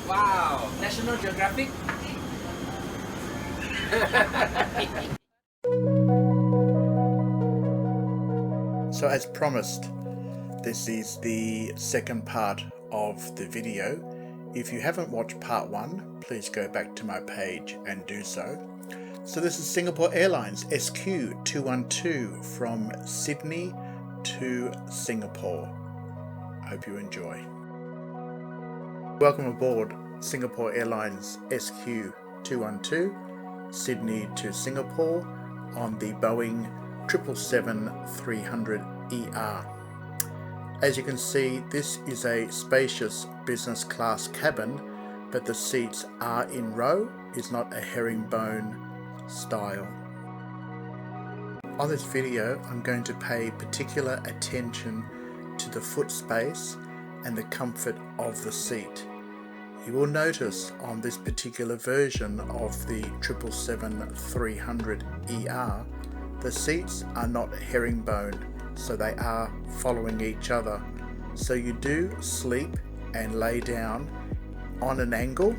Wow, National Geographic. So as promised, this is the second part of the video. If you haven't watched part 1, please go back to my page and do so. So this is Singapore Airlines SQ212 from Sydney to Singapore. I hope you enjoy. Welcome aboard Singapore Airlines SQ212, Sydney to Singapore on the Boeing 777-300ER. As you can see, this is a spacious business class cabin, but the seats are in row. It's not a herringbone style. On this video, I'm going to pay particular attention to the foot space and the comfort of the seat. You will notice on this particular version of the 777-300ER, the seats are not herringbone, so they are following each other. So you do sleep and lay down on an angle,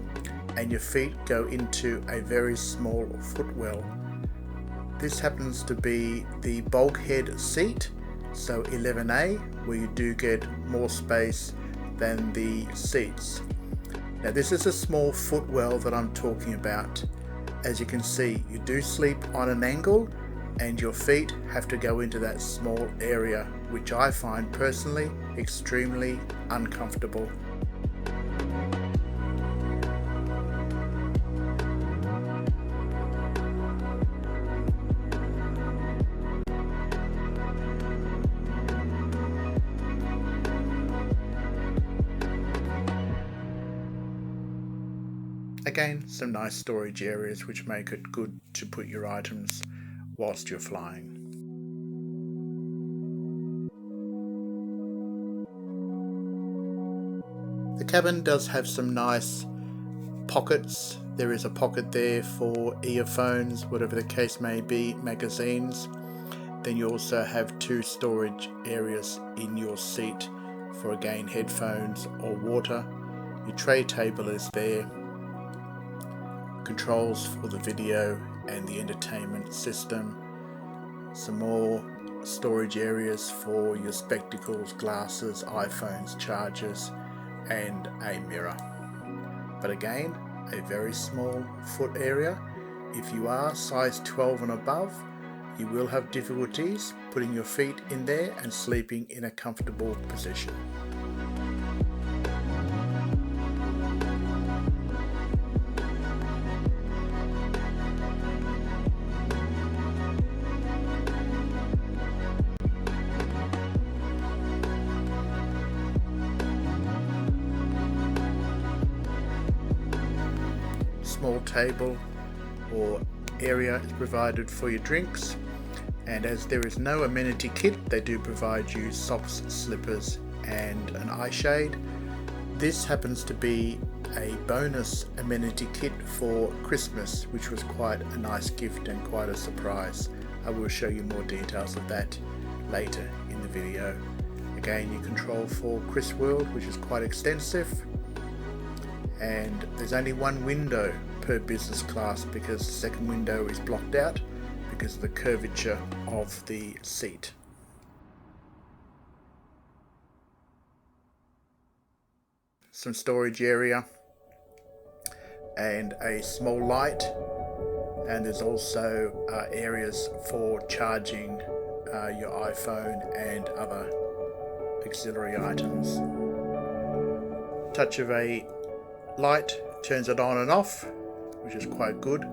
and your feet go into a very small footwell. This happens to be the bulkhead seat, so 11A, where you do get more space than the seats. Now this is a small footwell that I'm talking about. As you can see, you do sleep on an angle and your feet have to go into that small area, which I find personally extremely uncomfortable. Again, some nice storage areas which make it good to put your items whilst you're flying. The cabin does have some nice pockets. There is a pocket there for earphones, whatever the case may be, magazines. Then you also have 2 storage areas in your seat for again headphones or water. Your tray table is there. Controls for the video and the entertainment system. Some more storage areas for your spectacles, glasses, iPhones, chargers, and a mirror. But again, a very small foot area. If you are size 12 and above, you will have difficulties putting your feet in there and sleeping in a comfortable position. Small table or area is provided for your drinks, and as there is no amenity kit, they do provide you socks, slippers and an eye shade. This happens to be a bonus amenity kit for Christmas, which was quite a nice gift and quite a surprise. I will show you more details of that later in the video. Again, you control for Chris World, which is quite extensive, and there's only one window per business class because the second window is blocked out because of the curvature of the seat. Some storage area and a small light, and there's also areas for charging your iPhone and other auxiliary items. Touch of a light turns it on and off, which is quite good.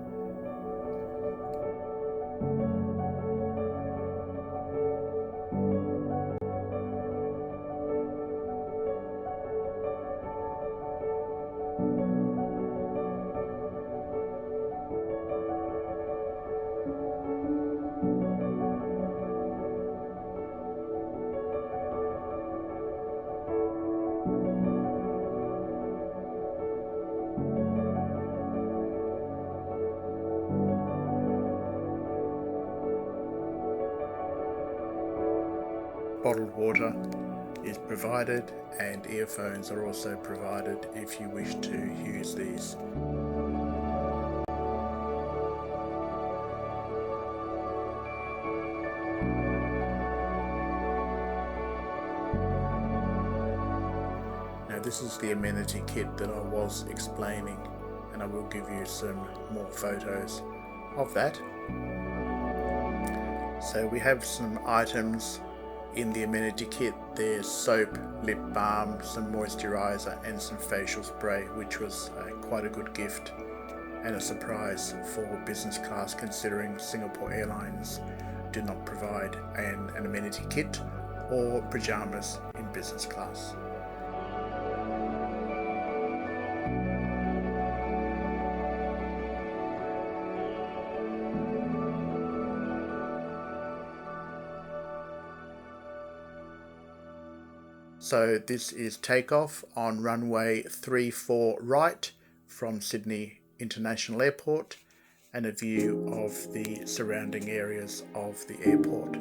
bottled water is provided, and earphones are also provided if you wish to use these. Now this is the amenity kit that I was explaining, and I will give you some more photos of that. So we have some items in the amenity kit. There's soap, lip balm, some moisturizer and some facial spray, which was quite a good gift and a surprise for business class, considering Singapore Airlines do not provide an amenity kit or pyjamas in business class. So this is takeoff on runway 34 right from Sydney International Airport, and a view of the surrounding areas of the airport.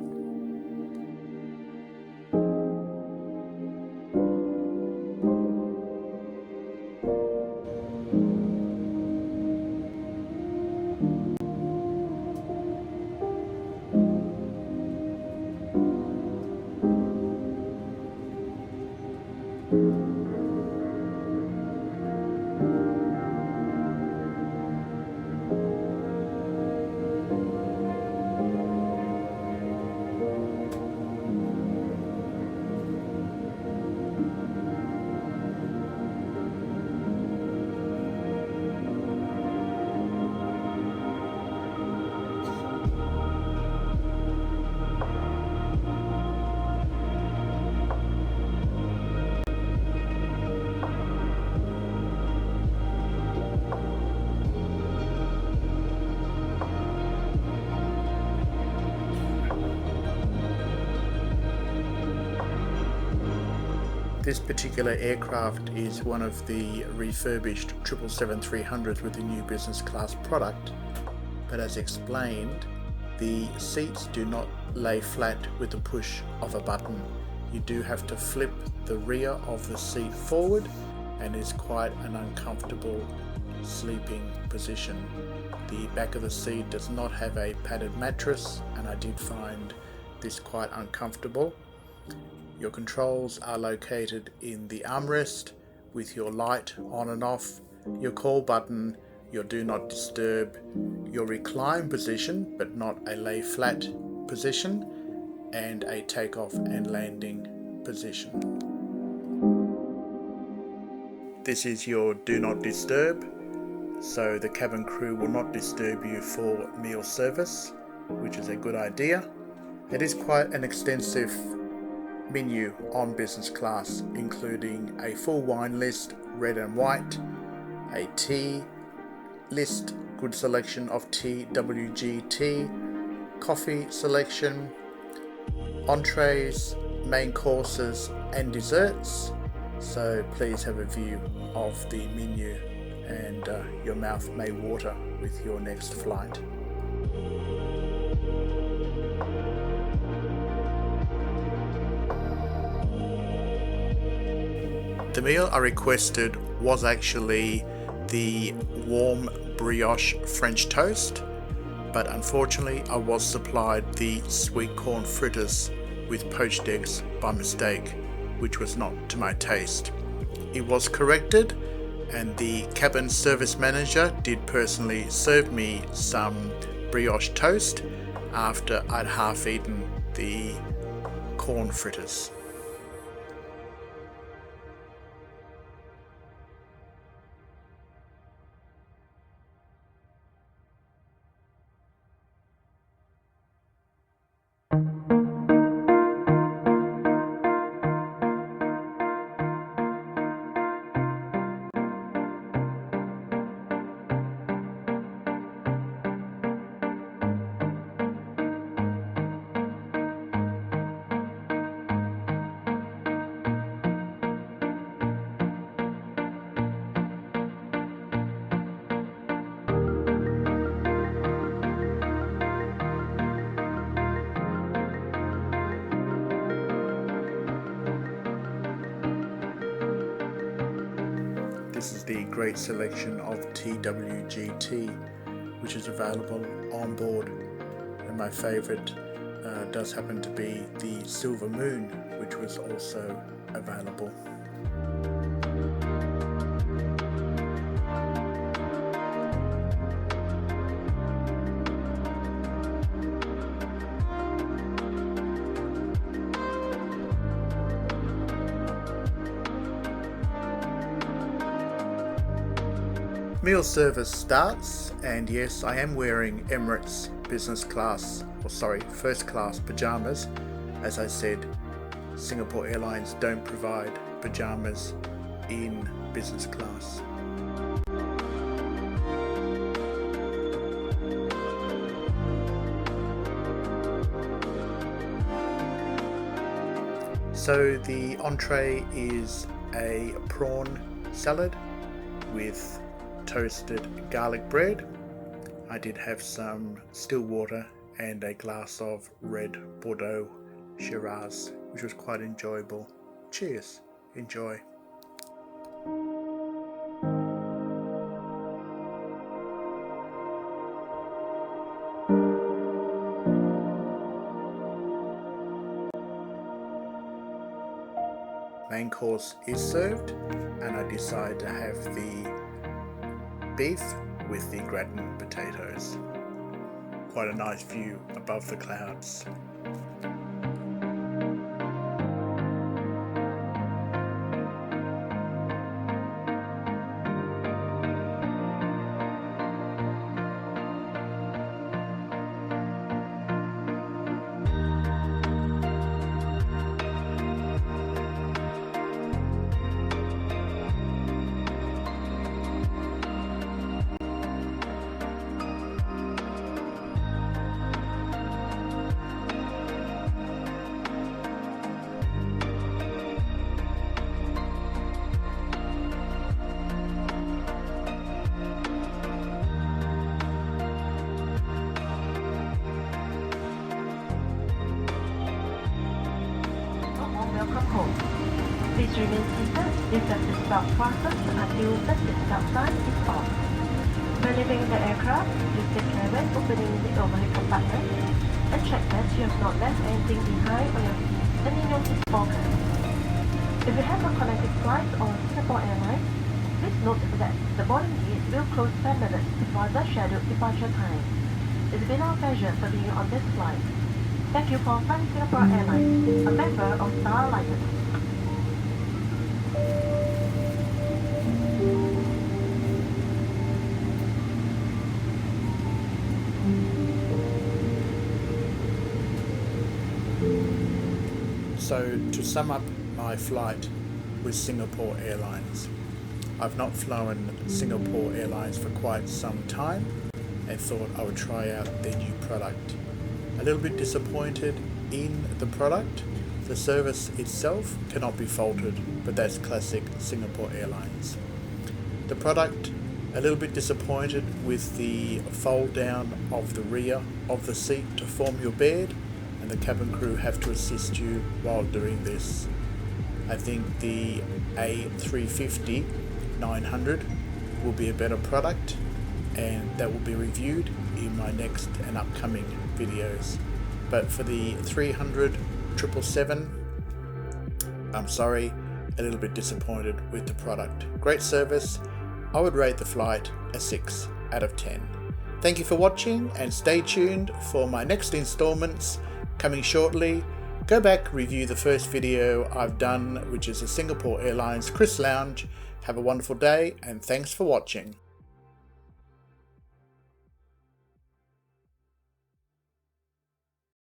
This particular aircraft is one of the refurbished 777-300s with the new business class product, but as explained, the seats do not lay flat with the push of a button. You do have to flip the rear of the seat forward, and is quite an uncomfortable sleeping position. The back of the seat does not have a padded mattress, and I did find this quite uncomfortable. Your controls are located in the armrest with your light on and off, your call button, your do not disturb, your recline position but not a lay flat position, and a takeoff and landing position. This is your do not disturb, so the cabin crew will not disturb you for meal service, which is a good idea. It is quite an extensive menu on business class, including a full wine list, red and white, a tea list, good selection of tea, WGT, coffee selection, entrees, main courses and desserts. So please have a view of the menu, and your mouth may water with your next flight. The meal I requested was actually the warm brioche French toast, but unfortunately I was supplied the sweet corn fritters with poached eggs by mistake, which was not to my taste. It was corrected, and the cabin service manager did personally serve me some brioche toast after I'd half eaten the corn fritters. This is the great selection of TWGT which is available on board, and my favourite does happen to be the Silver Moon, which was also available. Meal service starts, and yes, I am wearing Emirates first class pajamas. As I said, Singapore Airlines don't provide pajamas in business class. So the entree is a prawn salad with toasted garlic bread. I did have some still water and a glass of red Bordeaux Shiraz, which was quite enjoyable. Cheers, enjoy. Main course is served, and I decided to have the beef with the gratin potatoes. Quite a nice view above the clouds. Please remain seated. Lift up the seatbelt fastened until the seatbelt sign is off. When leaving the aircraft, please take care when opening the overhead compartment and check that you have not left anything behind on your seat and in your seat pocket. If you have a connecting flight on Singapore Airlines, please note that the boarding gate will close 10 minutes before the scheduled departure time. It's been our pleasure serving you on this flight. Thank you for flying Singapore Airlines, a member of Star Alliance. So to sum up my flight with Singapore Airlines, I've not flown Singapore Airlines for quite some time and thought I would try out their new product. A little bit disappointed in the product. The service itself cannot be faulted, but that's classic Singapore Airlines. The product, a little bit disappointed with the fold down of the rear of the seat to form your bed, and the cabin crew have to assist you while doing this. I think the A350-900 will be a better product, and that will be reviewed in my next and upcoming videos. But for the 300-777, I'm sorry, a little bit disappointed with the product. Great service. I would rate the flight a 6 out of 10. Thank you for watching, and stay tuned for my next installments coming shortly. Go back, review the first video I've done, which is a Singapore Airlines Chris Lounge. Have a wonderful day, and thanks for watching.